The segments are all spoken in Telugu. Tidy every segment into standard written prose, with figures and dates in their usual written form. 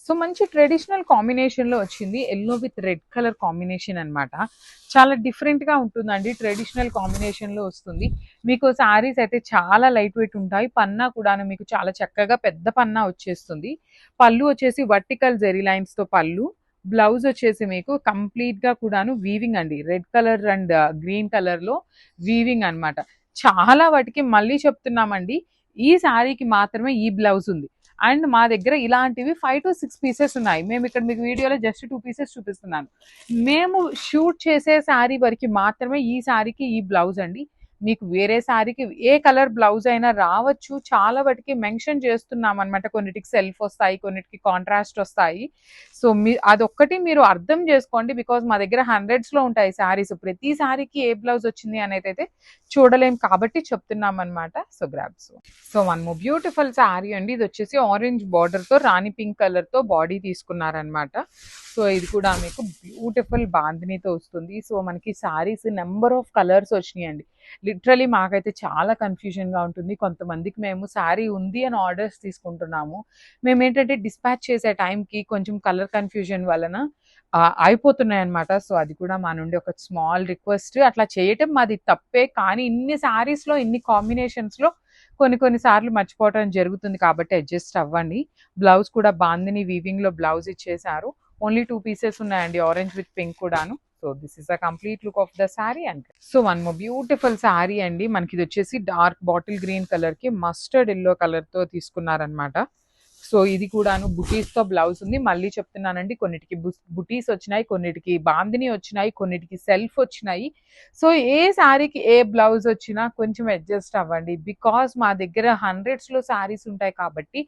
సో మంచి ట్రెడిషనల్ కాంబినేషన్లో వచ్చింది. Yellow with red colour combination అనమాట. చాలా డిఫరెంట్గా ఉంటుందండి. ట్రెడిషనల్ కాంబినేషన్లో వస్తుంది. మీకు శారీస్ అయితే చాలా లైట్ వెయిట్ ఉంటాయి. పన్నా కూడా మీకు చాలా చక్కగా పెద్ద పన్నా వచ్చేస్తుంది. పళ్ళు వచ్చేసి వర్టికల్ జెరీ లైన్స్తో పళ్ళు. బ్లౌజ్ వచ్చేసి మీకు కంప్లీట్గా కూడాను వీవింగ్ అండి. రెడ్ కలర్ అండ్ గ్రీన్ కలర్లో వీవింగ్ అనమాట. చాలా వాటికి మళ్ళీ చెప్తున్నామండి, ఈ శారీకి మాత్రమే ఈ బ్లౌజ్ ఉంది. అండ్ మా దగ్గర ఇలాంటివి 5 to 6 పీసెస్ ఉన్నాయి. మేము ఇక్కడ మీకు వీడియోలో జస్ట్ 2 పీసెస్ చూపిస్తున్నాను. మేము షూట్ చేసే శారీ వరకు మాత్రమే ఈ శారీకి ఈ బ్లౌజ్ అండి. మీకు వేరే శారీకి ఏ కలర్ బ్లౌజ్ అయినా రావచ్చు. చాలా వాటికి మెన్షన్ చేస్తున్నాం అనమాట. కొన్నిటికి సెల్ఫ్ వస్తాయి, కొన్నిటికి కాంట్రాస్ట్ వస్తాయి. సో అదొక్కటి మీరు అర్థం చేసుకోండి. బికాజ్ మా దగ్గర హండ్రెడ్స్లో ఉంటాయి శారీస్. ప్రతి శారీకి ఏ బ్లౌజ్ వచ్చింది అనేది అయితే చూడలేం కాబట్టి చెప్తున్నాం అనమాట. So grabs. So one more beautiful sari అండి. ఇది వచ్చేసి ఆరెంజ్ బార్డర్తో రాణి పింక్ కలర్తో బాడీ తీసుకున్నారనమాట. సో ఇది కూడా మీకు బ్యూటిఫుల్ బాందినీతో వస్తుంది. సో మనకి శారీస్ నెంబర్ ఆఫ్ కలర్స్ వచ్చినాయండి. లిటరలీ మాకైతే చాలా కన్ఫ్యూజన్గా ఉంటుంది. కొంతమందికి మేము శారీ ఉంది అని ఆర్డర్స్ తీసుకుంటున్నాము. మేము ఏంటంటే డిస్పాచ్ చేసే టైంకి కొంచెం కలర్ కన్ఫ్యూజన్ వలన అయిపోతున్నాయి అనమాట. సో అది కూడా మా నుండి ఒక స్మాల్ రిక్వెస్ట్. అట్లా చేయటం మాది తప్పే, కానీ ఇన్ని శారీస్లో ఇన్ని కాంబినేషన్స్లో కొన్ని సార్లు మర్చిపోవడం జరుగుతుంది కాబట్టి అడ్జస్ట్ అవ్వండి. బ్లౌజ్ కూడా బాందిని వీవింగ్లో బ్లౌజ్ ఇచ్చేసారు. ఓన్లీ 2 పీసెస్ ఉన్నాయండి, ఆరెంజ్ విత్ పింక్ కూడాను. So this is the complete look of the sari. And so one more beautiful sari అండి. మనకి ఇది వచ్చేసి డార్క్ బాటిల్ గ్రీన్ కలర్కి మస్టర్డ్ ఎల్లో కలర్తో తీసుకున్నారనమాట. సో ఇది కూడాను బుటీస్తో బ్లౌజ్ ఉంది. మళ్ళీ చెప్తున్నానండి, కొన్నిటికి బుటీస్ వచ్చినాయి, కొన్నిటికి బాందిని వచ్చినాయి, కొన్నిటికి సెల్ఫ్ వచ్చినాయి. సో ఏ శారీకి ఏ బ్లౌజ్ వచ్చినా కొంచెం అడ్జస్ట్ అవ్వండి. బికాజ్ మా దగ్గర హండ్రెడ్స్లో శారీస్ ఉంటాయి కాబట్టి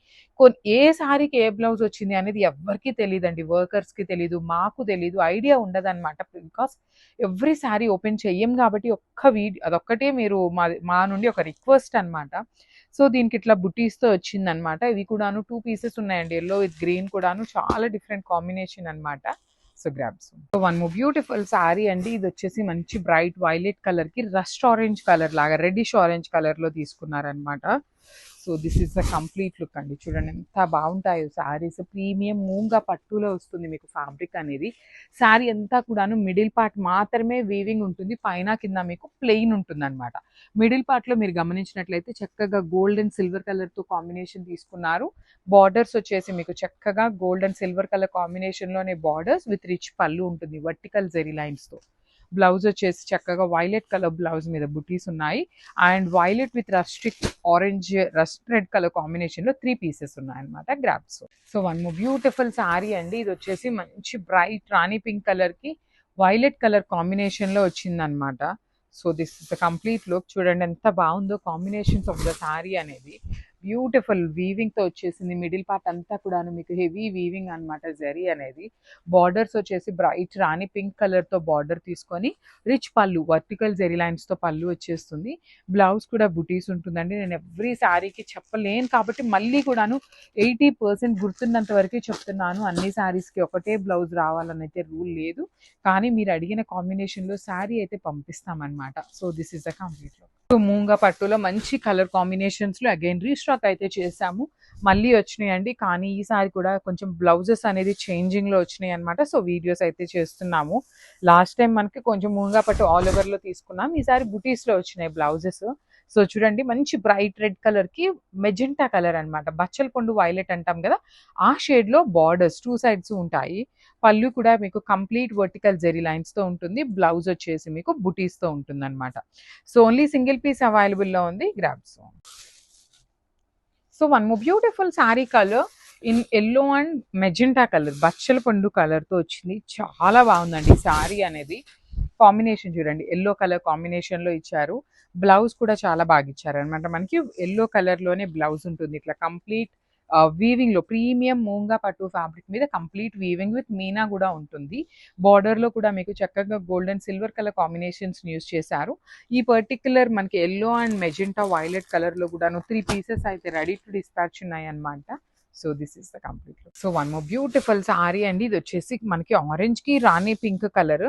ఏ శారీకి ఏ బ్లౌజ్ వచ్చింది అనేది ఎవ్వరికీ తెలియదండి. వర్కర్స్కి తెలీదు, మాకు తెలీదు, ఐడియా ఉండదు అనమాట. బికాస్ ఎవ్రీ శారీ ఓపెన్ చెయ్యం కాబట్టి ఒక్క వీడియో అదొక్కటే మీరు మా నుండి ఒక రిక్వెస్ట్ అనమాట. సో దీనికి ఇట్లా బుటీస్తో వచ్చిందనమాట. ఇవి కూడాను 2 పీసెస్ ఉన్నాయండి. ఎల్లో విత్ గ్రీన్ కూడాను చాలా డిఫరెంట్ కాంబినేషన్ అనమాట. So grabs. So one more beautiful sari అండి. ఇది వచ్చేసి మంచి బ్రైట్ వైలెట్ కలర్కి రస్ట్ ఆరెంజ్ కలర్ లాగా రెడ్డిష్ ఆరెంజ్ కలర్లో తీసుకున్నారనమాట. So this is the complete look అండి. చూడండి ఎంత బాగుంటాయో శారీస్. ప్రీమియం మూంగా పట్టులో వస్తుంది మీకు ఫ్యాబ్రిక్ అనేది. శారీ అంతా కూడాను మిడిల్ పార్ట్ మాత్రమే వీవింగ్ ఉంటుంది, పైన కింద మీకు ప్లెయిన్ ఉంటుంది అనమాట. మిడిల్ పార్ట్లో మీరు గమనించినట్లయితే చక్కగా గోల్డ్ అండ్ సిల్వర్ కలర్తో కాంబినేషన్ తీసుకున్నారు. బార్డర్స్ వచ్చేసి మీకు చక్కగా గోల్డ్ అండ్ సిల్వర్ కలర్ కాంబినేషన్లోనే బార్డర్స్ విత్ రిచ్ పళ్ళు ఉంటుంది వర్టికల్ జెరీ లైన్స్తో. బ్లౌజ్ వచ్చేసి చక్కగా వైలెట్ కలర్ బ్లౌజ్ మీద బుటీస్ ఉన్నాయి. And violet with rustic orange rust red colour కాంబినేషన్లో 3 పీసెస్ ఉన్నాయన్నమాట. Grabs. So one more beautiful sari అండి. ఇది వచ్చేసి మంచి బ్రైట్ రాణి పింక్ కలర్కి వైలెట్ కలర్ కాంబినేషన్లో వచ్చిందనమాట. So this is the complete look. చూడండి ఎంత బాగుందో కాంబినేషన్స్ ఆఫ్ ద శారీ అనేది. బ్యూటిఫుల్ వీవింగ్తో వచ్చేసింది. మిడిల్ పార్ట్ అంతా కూడాను మీకు హెవీ వీవింగ్ అనమాట. జరీ అనేది బార్డర్స్ వచ్చేసి బ్రైట్ రాణి పింక్ కలర్తో బార్డర్ తీసుకొని రిచ్ పళ్ళు వర్టికల్ జెరీ లైన్స్తో పళ్ళు వచ్చేస్తుంది. బ్లౌజ్ కూడా బుటీస్ ఉంటుందండి. నేను ఎవ్రీ శారీకి చెప్పలేను కాబట్టి మళ్ళీ కూడాను 80% గుర్తున్నంత వరకు చెప్తున్నాను. అన్ని శారీస్కి ఒకటే బ్లౌజ్ రావాలని అయితే రూల్ లేదు, కానీ మీరు అడిగిన కాంబినేషన్లో శారీ అయితే పంపిస్తామన్నమాట. So this is the complete look. So మూంగా పట్టులో మంచి కలర్ కాంబినేషన్స్లో అగైన్ రీస్టాక్ అయితే చేసాము. మళ్ళీ వచ్చినాయండి, కానీ ఈసారి కూడా కొంచెం బ్లౌజెస్ అనేది చేంజింగ్లో వచ్చినాయి అనమాట. సో వీడియోస్ అయితే చేస్తున్నాము. లాస్ట్ టైం మనకి కొంచెం మూంగా పట్టు ఆల్ ఓవర్లో తీసుకున్నాం, ఈసారి బుటీస్లో వచ్చినాయి బ్లౌజెస్. సో చూడండి మంచి బ్రైట్ రెడ్ కలర్కి మెజెంటా కలర్ అనమాట. బచ్చల పండు వైలెట్ అంటాం కదా, ఆ షేడ్లో బార్డర్స్ 2 సైడ్స్ ఉంటాయి. పళ్ళు కూడా మీకు కంప్లీట్ వర్టికల్ జెరీ లైన్స్తో ఉంటుంది. బ్లౌజ్ వచ్చేసి మీకు బుటీస్తో ఉంటుంది అనమాట. సో ఓన్లీ సింగిల్ పీస్ అవైలబుల్లో ఉంది. Grabs. So one more beautiful sari colour in yellow and magenta colour, బచ్చల పండు కలర్తో వచ్చింది. చాలా బాగుందండి శారీ అనేది. కాంబినేషన్ చూడండి, ఎల్లో కలర్ కాంబినేషన్లో ఇచ్చారు. బ్లౌజ్ కూడా చాలా బాగా ఇచ్చారు అనమాట. మనకి ఎల్లో కలర్లోనే బ్లౌజ్ ఉంటుంది. ఇట్లా కంప్లీట్ వీవింగ్లో ప్రీమియం మూంగా పట్టు ఫ్యాబ్రిక్ మీద కంప్లీట్ వీవింగ్ విత్ మీనా కూడా ఉంటుంది. బార్డర్లో కూడా మీకు చక్కగా gold and silver colour combinations use చేశారు. ఈ పర్టికులర్ మనకి ఎల్లో అండ్ మెజెంటా వైలెట్ కలర్లో కూడాను 3 పీసెస్ అయితే రెడీ టు డిస్పాచ్ ఉన్నాయి అనమాట. So this is the complete look. So one more beautiful sari అండి. ఇది వచ్చేసి మనకి ఆరెంజ్కి రాణి పింక్ కలర్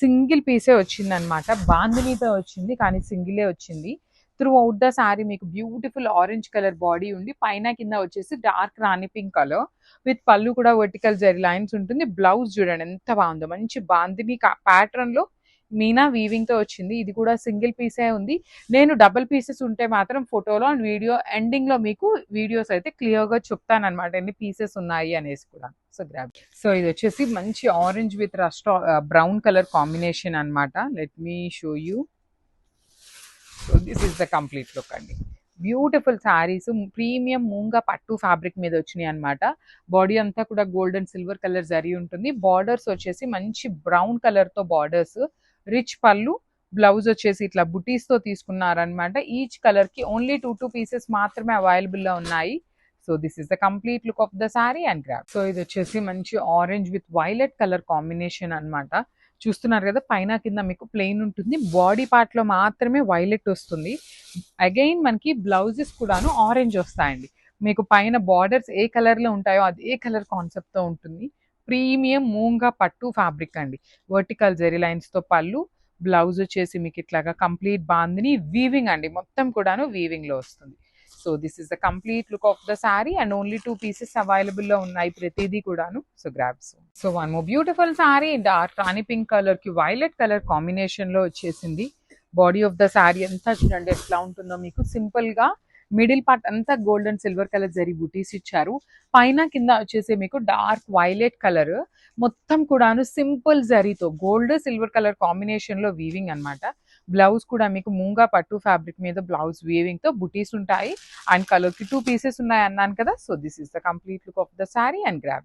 సింగిల్ పీసే వచ్చింది అనమాట. బాందినీతో వచ్చింది కానీ సింగిలే వచ్చింది. త్రూ అవుట్ ద శారీ మీకు బ్యూటిఫుల్ ఆరెంజ్ కలర్ బాడీ ఉండి పైన కింద వచ్చేసి dark rani pink colour with పళ్ళు కూడా వర్టికల్ జరీ లైన్స్ ఉంటుంది. బ్లౌజ్ చూడండి ఎంత బాగుందో, మంచి బాందిని ప్యాటర్న్ లో మీనా వీవింగ్ తో వచ్చింది. ఇది కూడా సింగిల్ పీసే ఉంది. నేను డబుల్ పీసెస్ ఉంటే మాత్రం ఫోటోలో అండ్ వీడియో ఎండింగ్ లో మీకు వీడియోస్ అయితే క్లియర్ గా చెప్తాను అనమాట ఎన్ని పీసెస్ ఉన్నాయి అనేసి కూడా. So grab. సో ఇది వచ్చేసి మంచి orange with rust brown colour combination అన్నమాట. Let me show you. So this is the complete look అండి. బ్యూటిఫుల్ శారీస్ ప్రీమియం మూంగా పట్టు ఫ్యాబ్రిక్ మీద వచ్చినాయి అనమాట. బాడీ అంతా కూడా gold and silver colour zari ఉంటుంది. బార్డర్స్ వచ్చేసి మంచి బ్రౌన్ కలర్ తో బార్డర్స్, రిచ్ పళ్ళు, బ్లౌజ్ వచ్చేసి ఇట్లా బుటీస్ తో తీసుకున్నారనమాట. ఈచ్ కలర్ కి ఓన్లీ 2 పీసెస్ మాత్రమే అవైలబుల్ లో ఉన్నాయి. So this is the complete look of the sari and grab. So ఇది వచ్చేసి మంచి orange with violet colour combination అన్నమాట. చూస్తున్నారు కదా, పైన కింద మీకు ప్లెయిన్ ఉంటుంది. బాడీ పార్ట్ లో మాత్రమే వైలెట్ వస్తుంది. అగైన్ మనకి బ్లౌజెస్ కూడాను ఆరెంజ్ వస్తాయండి. మీకు పైన బార్డర్స్ ఏ కలర్ లో ఉంటాయో అదే కలర్ కాన్సెప్ట్ తో ఉంటుంది. ప్రీమియం మూంగా పట్టు ఫ్యాబ్రిక్ అండి. వర్టికల్ జెరీ లైన్స్ తో పళ్ళు, బ్లౌజ్ వచ్చేసి మీకు ఇట్లాగా కంప్లీట్ బాందిని వీవింగ్ అండి, మొత్తం కూడాను వీవింగ్ లో వస్తుంది. So this is the complete look of the sari and only 2 pieces available లో ఉన్నాయి ప్రతిదీ కూడాను. So grab. So one more beautiful sari dark rani pink colour కి వైలెట్ కలర్ కాంబినేషన్ లో వచ్చేసింది. బాడీ ఆఫ్ ద శారీ అంతా చూడండి ఎట్లా ఉంటుందో మీకు. సింపుల్ గా మిడిల్ పార్ట్ అంతా gold and silver colour zari బుటీస్ ఇచ్చారు. పైన కింద వచ్చేసి మీకు డార్క్ వైలెట్ కలర్, మొత్తం కూడాను సింపుల్ జరీతో గోల్డ్ సిల్వర్ కలర్ కాంబినేషన్ లో వీవింగ్ అన్నమాట. బ్లౌజ్ కూడా మీకు మూంగా పట్టు ఫ్యాబ్రిక్ మీద బ్లౌజ్ వీవింగ్ తో బుటీస్ ఉంటాయి. అండ్ కలర్ కి 2 పీసెస్ ఉన్నాయి అన్నాను కదా. So this is the complete look of the sari and grab.